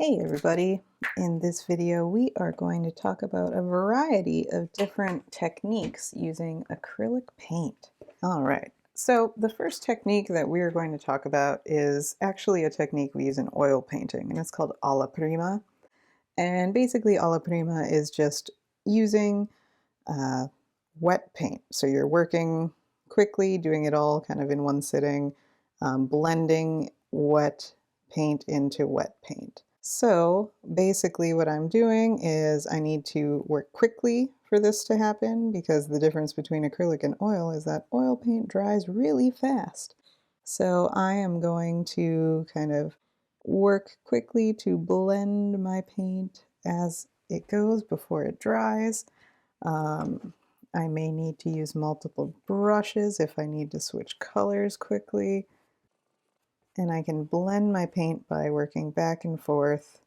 Hey everybody! In this video we are going to talk about a variety of different techniques using acrylic paint. Alright, so the first technique that we are going to talk about is actually a technique we use in oil painting, and it's called Alla Prima. And basically Alla Prima is just using uh, wet paint. So you're working quickly, doing it all kind of in one sitting, blending wet paint into wet paint. So basically what I'm doing is I need to work quickly for this to happen because the difference between acrylic and oil is that oil paint dries really fast. So I am going to kind of work quickly to blend my paint as it goes before it dries. Um, I may need to use multiple brushes if I need to switch colors quickly. And I can blend my paint by working back and forth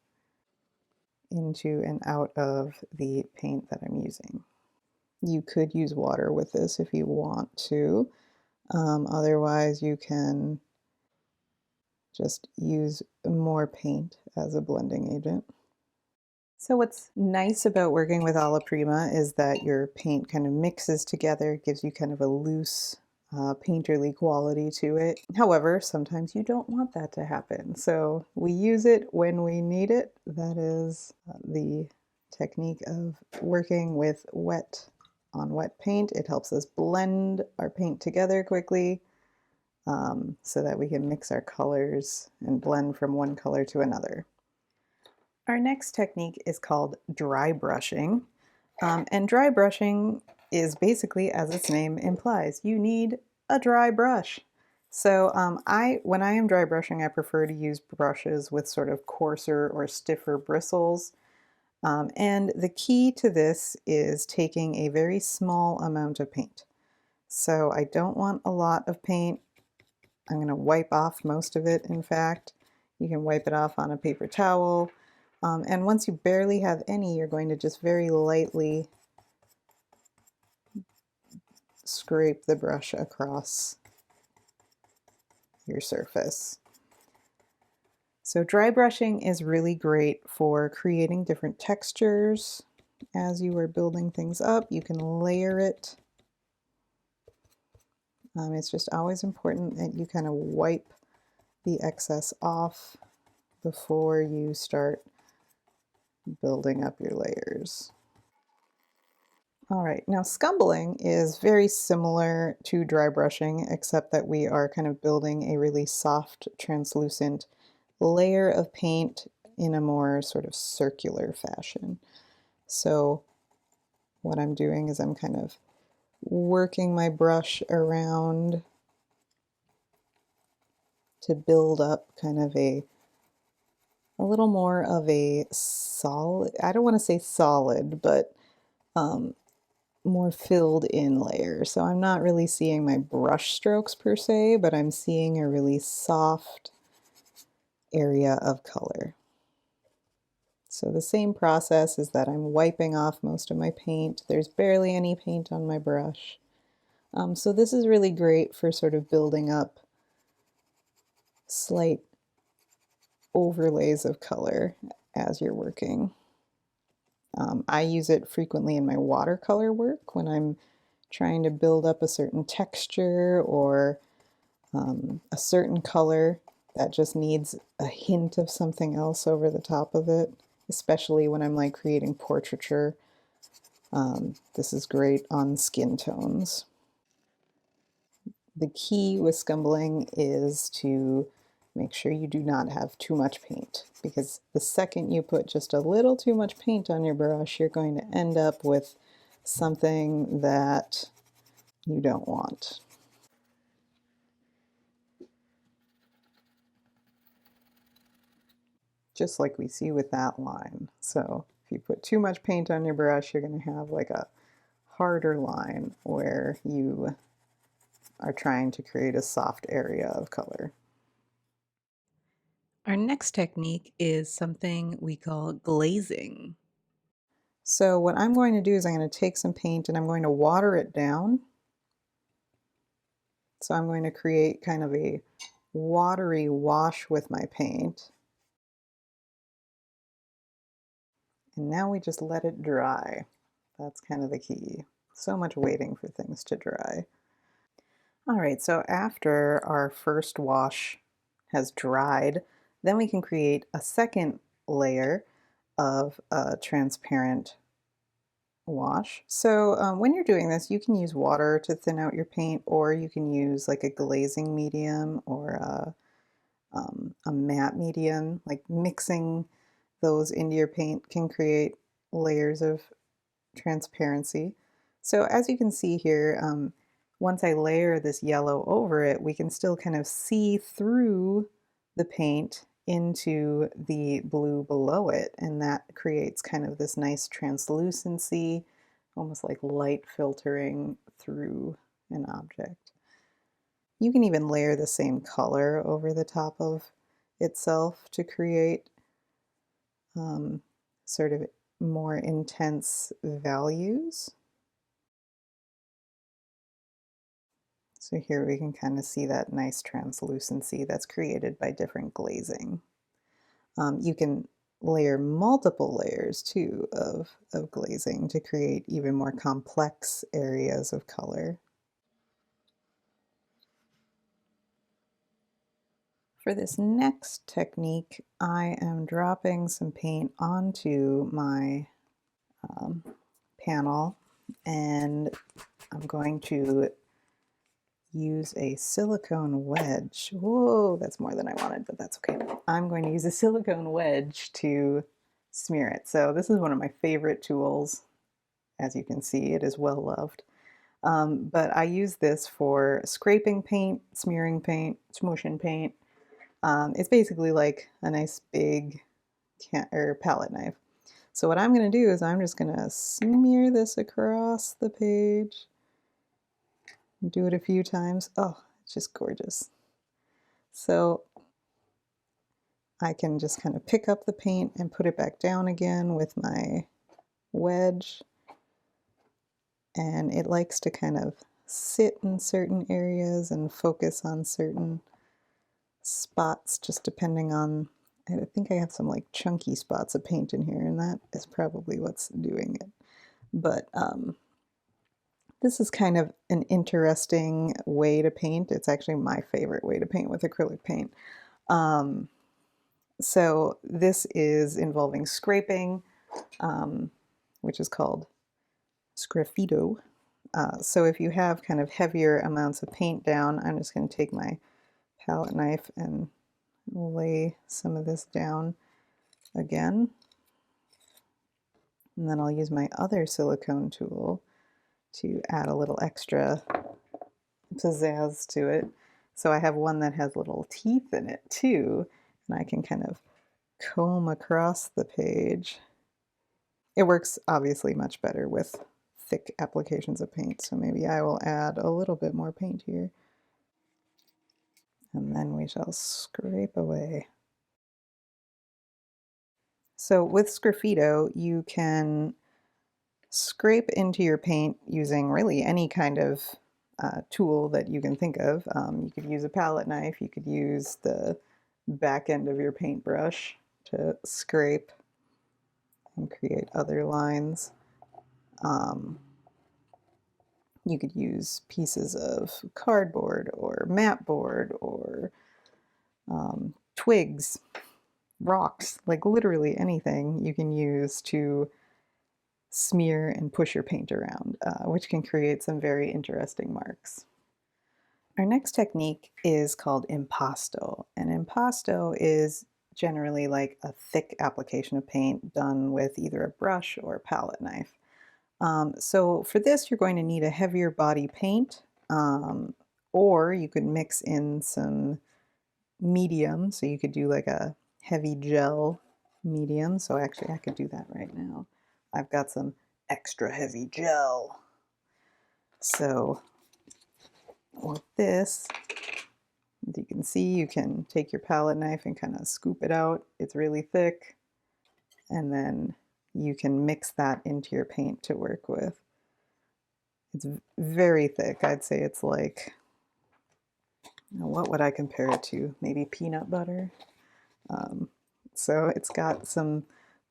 into and out of the paint that I'm using. You could use water with this if you want to. Otherwise, you can just use more paint as a blending agent. So what's nice about working with Alla Prima is that your paint kind of mixes together, gives you kind of a loose, painterly quality to it. However, sometimes you don't want that to happen. So we use it when we need it. That is the technique of working with wet on wet paint. It helps us blend our paint together quickly so that we can mix our colors and blend from one color to another. Our next technique is called dry brushing. And dry brushing is basically, as its name implies, you need a dry brush. So when I am dry brushing, I prefer to use brushes with sort of coarser or stiffer bristles. And the key to this is taking a very small amount of paint. So I don't want a lot of paint. I'm going to wipe off most of it, in fact. You can wipe it off on a paper towel. And once you barely have any, you're going to just very lightly scrape the brush across your surface. So dry brushing is really great for creating different textures. As you are building things up, you can layer it. It's just always important that you kind of wipe the excess off before you start building up your layers. All right, now scumbling is very similar to dry brushing, except that we are kind of building a really soft, translucent layer of paint in a more sort of circular fashion. So what I'm doing is I'm kind of working my brush around to build up kind of a little more of a solid, I don't want to say solid, but more filled in layer. So I'm not really seeing my brush strokes per se, but I'm seeing a really soft area of color. So the same process is that I'm wiping off most of my paint. There's barely any paint on my brush. So this is really great for sort of building up slight overlays of color as you're working. I use it frequently in my watercolor work when I'm trying to build up a certain texture or a certain color that just needs a hint of something else over the top of it, especially when I'm like creating portraiture. This is great on skin tones. The key with scumbling is to make sure you do not have too much paint, because the second you put just a little too much paint on your brush, you're going to end up with something that you don't want. Just like we see with that line. So if you put too much paint on your brush, you're going to have like a harder line where you are trying to create a soft area of color. Our next technique is something we call glazing. So what I'm going to do is I'm going to take some paint and I'm going to water it down. So I'm going to create kind of a watery wash with my paint. And now we just let it dry. That's kind of the key. So much waiting for things to dry. All right, so after our first wash has dried, then we can create a second layer of a transparent wash. So when you're doing this, you can use water to thin out your paint, or you can use like a glazing medium or a matte medium. Like mixing those into your paint can create layers of transparency. So as you can see here, once I layer this yellow over it, we can still kind of see through the paint into the blue below it, and that creates kind of this nice translucency, almost like light filtering through an object. You can even layer the same color over the top of itself to create sort of more intense values. So here we can kind of see that nice translucency that's created by different glazing. You can layer multiple layers too of glazing to create even more complex areas of color. For this next technique, I am dropping some paint onto my panel, and I'm going to use a silicone wedge. Whoa, that's more than I wanted, but that's okay. I'm going to use a silicone wedge to smear it. So this is one of my favorite tools. As you can see, it is well loved. But I use this for scraping paint, smearing paint, smushing paint. It's basically like a nice big palette knife. So what I'm going to do is I'm just going to smear this across the page. Do it a few times. Oh, it's just gorgeous. So I can just kind of pick up the paint and put it back down again with my wedge. And it likes to kind of sit in certain areas and focus on certain spots, just depending on, I think I have some like chunky spots of paint in here, and that is probably what's doing it. But this is kind of an interesting way to paint. It's actually my favorite way to paint with acrylic paint. So this is involving scraping, which is called Sgraffito. So if you have kind of heavier amounts of paint down, I'm just going to take my palette knife and lay some of this down again. And then I'll use my other silicone tool to add a little extra pizzazz to it. So I have one that has little teeth in it too, and I can kind of comb across the page. It works obviously much better with thick applications of paint, so maybe I will add a little bit more paint here. And then we shall scrape away. So with Sgraffito, you can scrape into your paint using really any kind of tool that you can think of. You could use a palette knife, you could use the back end of your paintbrush to scrape and create other lines. You could use pieces of cardboard or mat board or twigs, rocks, like literally anything you can use to smear and push your paint around, which can create some very interesting marks. Our next technique is called impasto, and impasto is generally like a thick application of paint done with either a brush or a palette knife. So for this, you're going to need a heavier body paint, or you could mix in some medium. So you could do like a heavy gel medium. So actually I could do that right now. I've got some extra heavy gel. So with this, as you can see, you can take your palette knife and kind of scoop it out. It's really thick. And then you can mix that into your paint to work with. It's very thick. I'd say it's like, what would I compare it to? Maybe peanut butter. So it's got some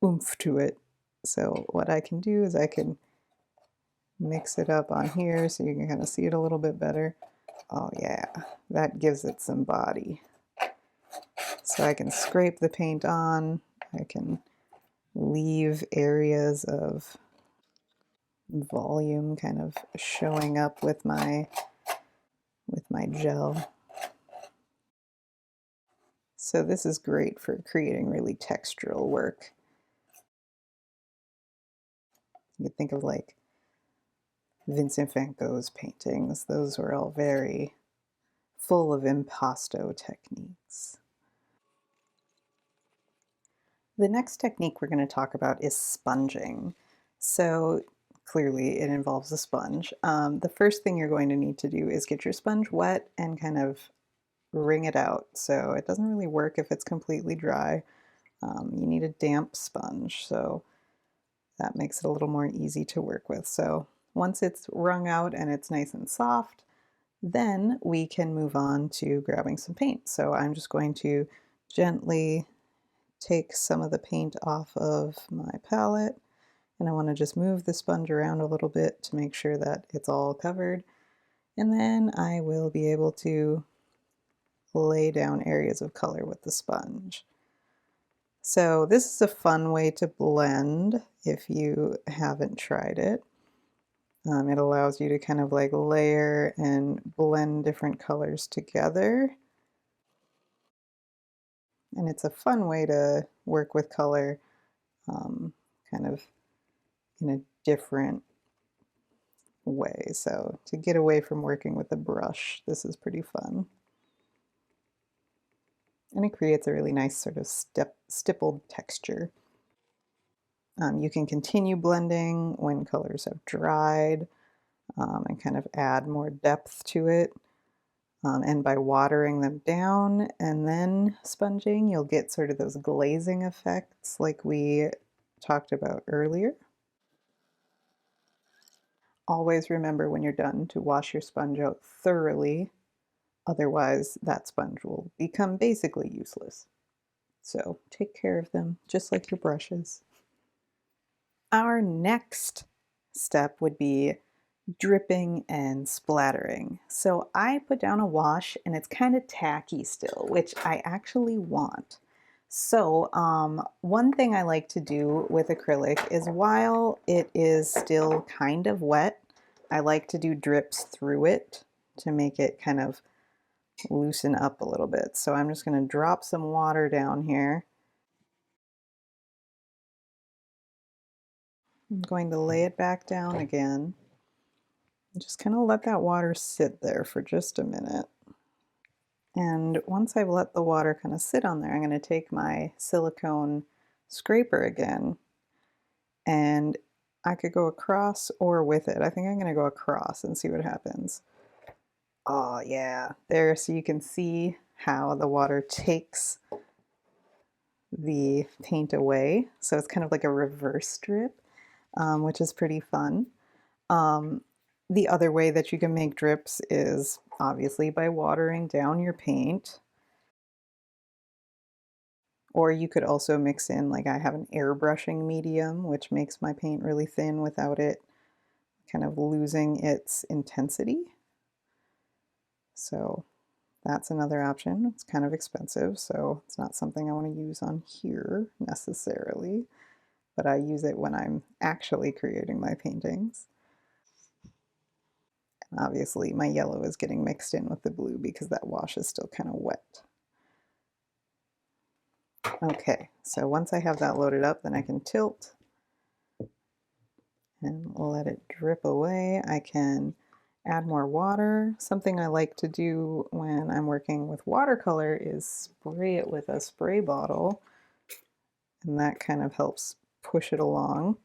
oomph to it. So what I can do is I can mix it up on here so you can kind of see it a little bit better. Oh yeah, that gives it some body. So I can scrape the paint on, I can leave areas of volume kind of showing up with my gel. So this is great for creating really textural work. You think of like Vincent van Gogh's paintings. Those were all very full of impasto techniques. The next technique we're going to talk about is sponging. So clearly it involves a sponge. The first thing you're going to need to do is get your sponge wet and kind of wring it out. So it doesn't really work if it's completely dry. You need a damp sponge, so that makes it a little more easy to work with. So once it's wrung out and it's nice and soft, then we can move on to grabbing some paint. So I'm just going to gently take some of the paint off of my palette, and I want to just move the sponge around a little bit to make sure that it's all covered, and then I will be able to lay down areas of color with the sponge. So this is a fun way to blend if you haven't tried it. It allows you to kind of like layer and blend different colors together. And it's a fun way to work with color kind of in a different way. So to get away from working with a brush, this is pretty fun. And it creates a really nice sort of stippled texture. You can continue blending when colors have dried and kind of add more depth to it. And by watering them down and then sponging, you'll get sort of those glazing effects like we talked about earlier. Always remember when you're done to wash your sponge out thoroughly, otherwise that sponge will become basically useless. So take care of them just like your brushes. Our next step would be dripping and splattering. So I put down a wash and it's kind of tacky still, which I actually want. So one thing I like to do with acrylic is while it is still kind of wet, I like to do drips through it to make it kind of loosen up a little bit. So I'm just going to drop some water down here. I'm going to lay it back down again. Just kind of let that water sit there for just a minute. And once I've let the water kind of sit on there, I'm going to take my silicone scraper again, and I could go across or with it. I think I'm going to go across and see what happens. Oh yeah, there, so you can see how the water takes the paint away. So it's kind of like a reverse drip, which is pretty fun. The other way that you can make drips is obviously by watering down your paint. Or you could also mix in, like I have an airbrushing medium, which makes my paint really thin without it kind of losing its intensity. So that's another option. It's kind of expensive, so it's not something I want to use on here necessarily, but I use it when I'm actually creating my paintings. And obviously my yellow is getting mixed in with the blue because that wash is still kind of wet. Okay, so once I have that loaded up, then I can tilt and let it drip away. I can add more water. Something I like to do when I'm working with watercolor is spray it with a spray bottle, and that kind of helps push it along.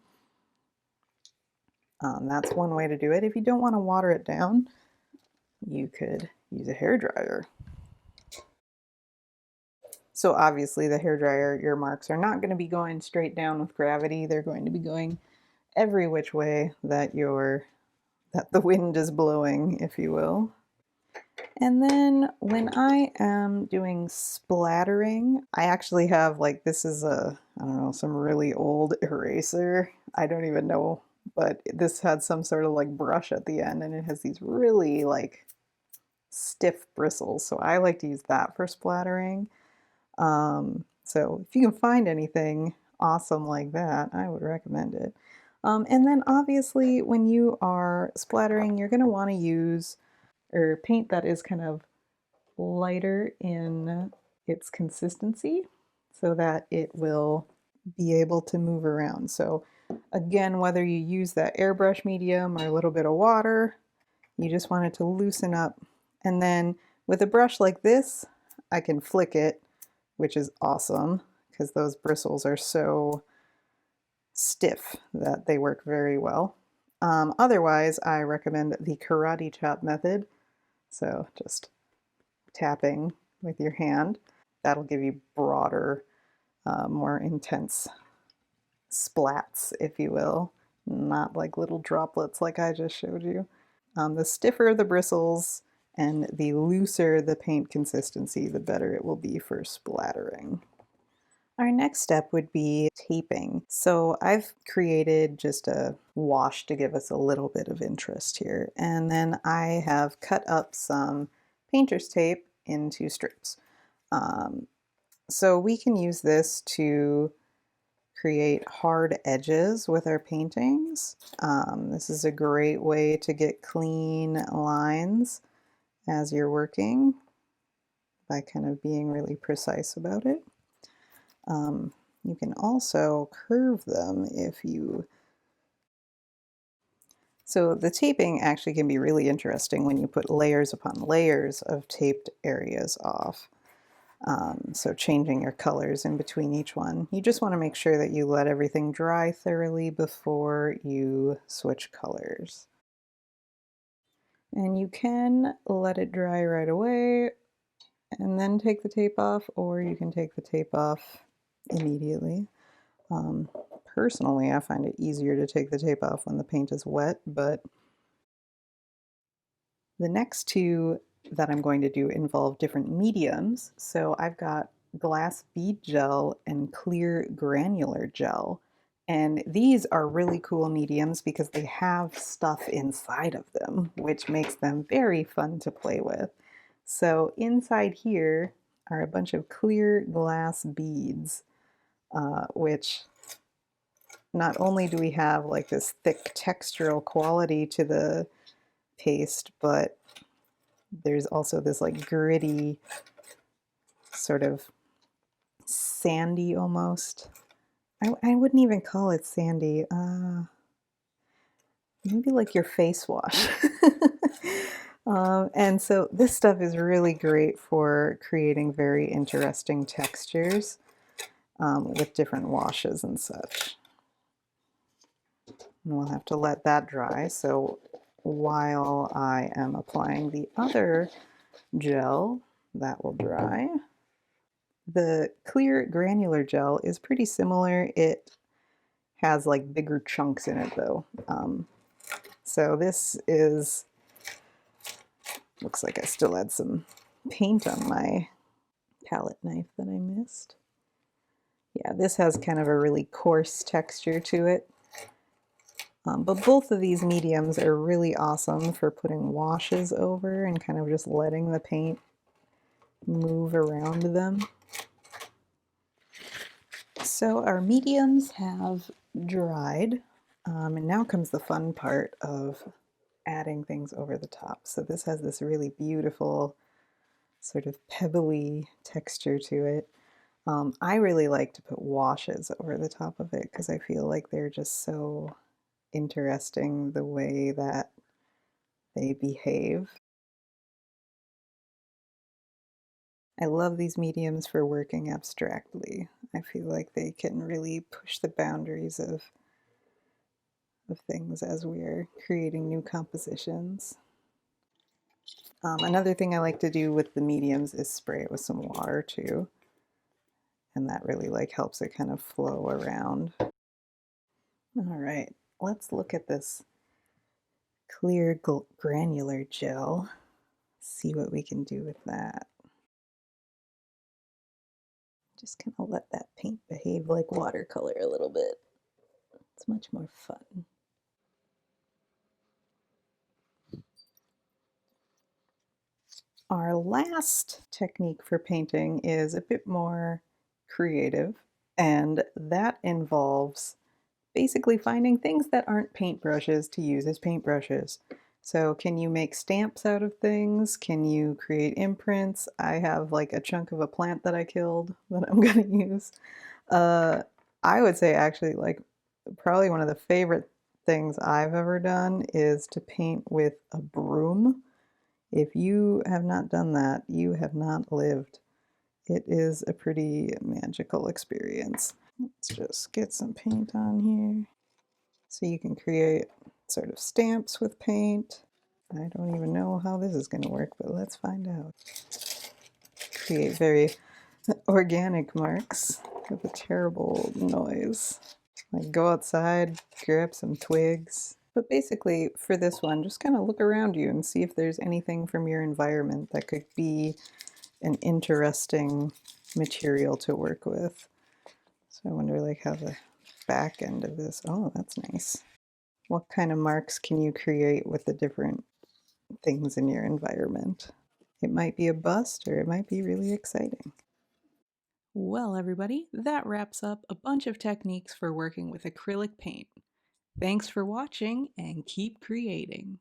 That's one way to do it. If you don't want to water it down, you could use a hairdryer. So obviously the hairdryer, your marks are not going to be going straight down with gravity. They're going to be going every which way that the wind is blowing, if you will. And then when I am doing splattering, I actually have, like, this is a I don't know, some really old eraser. I don't even know, but this had some sort of like brush at the end and it has these really like stiff bristles. So I like to use that for splattering. So if you can find anything awesome like that, I would recommend it. And then obviously when you are splattering, you're going to want to use or paint that is kind of lighter in its consistency so that it will be able to move around. So again, whether you use that airbrush medium or a little bit of water, you just want it to loosen up. And then with a brush like this, I can flick it, which is awesome because those bristles are so stiff that they work very well. Otherwise, I recommend the karate chop method. So just tapping with your hand. That'll give you broader, more intense splats, if you will, not like little droplets like I just showed you. The stiffer the bristles and the looser the paint consistency, the better it will be for splattering. Our next step would be taping. So I've created just a wash to give us a little bit of interest here. And then I have cut up some painter's tape into strips. So we can use this to create hard edges with our paintings. This is a great way to get clean lines as you're working by kind of being really precise about it. You can also curve them if you... So the taping actually can be really interesting when you put layers upon layers of taped areas off. So changing your colors in between each one. You just want to make sure that you let everything dry thoroughly before you switch colors. And you can let it dry right away and then take the tape off, or you can take the tape off immediately. Personally, I find it easier to take the tape off when the paint is wet, but the next two that I'm going to do involve different mediums. So I've got glass bead gel and clear granular gel. And these are really cool mediums because they have stuff inside of them, which makes them very fun to play with. So inside here are a bunch of clear glass beads, which not only do we have like this thick textural quality to the paste, but there's also this like gritty, sort of sandy almost. I wouldn't even call it sandy. Maybe like your face wash. And so this stuff is really great for creating very interesting textures with different washes and such. And we'll have to let that dry. So while I am applying the other gel, that will dry. The clear granular gel is pretty similar. It has like bigger chunks in it though. So this is, looks like I still had some paint on my palette knife that I missed. Yeah, this has kind of a really coarse texture to it. But both of these mediums are really awesome for putting washes over and kind of just letting the paint move around them. So our mediums have dried, and now comes the fun part of adding things over the top. So this has this really beautiful sort of pebbly texture to it. I really like to put washes over the top of it because I feel like they're just so interesting the way that they behave. I love these mediums for working abstractly. I feel like they can really push the boundaries of things as we're creating new compositions. Another thing I like to do with the mediums is spray it with some water too. And that really like helps it kind of flow around. All right, let's look at this clear granular gel. See what we can do with that. Just kind of let that paint behave like watercolor a little bit. It's much more fun. Our last technique for painting is a bit more creative, and that involves basically finding things that aren't paintbrushes to use as paintbrushes. So can you make stamps out of things? Can you create imprints? I have like a chunk of a plant that I killed that I'm gonna use. Uh, I would say actually like probably one of the favorite things I've ever done is to paint with a broom. If you have not done that, you have not lived. It is a pretty magical experience. Let's just get some paint on here. So you can create sort of stamps with paint. I don't even know how this is going to work, but let's find out. Create very organic marks with a terrible noise. Like go outside, grab some twigs. But basically for this one, just kind of look around you and see if there's anything from your environment that could be an interesting material to work with. So I wonder like how the back end of this, oh, that's nice. What kind of marks can you create with the different things in your environment? It might be a bust or it might be really exciting. Well, everybody, that wraps up a bunch of techniques for working with acrylic paint. Thanks for watching and keep creating.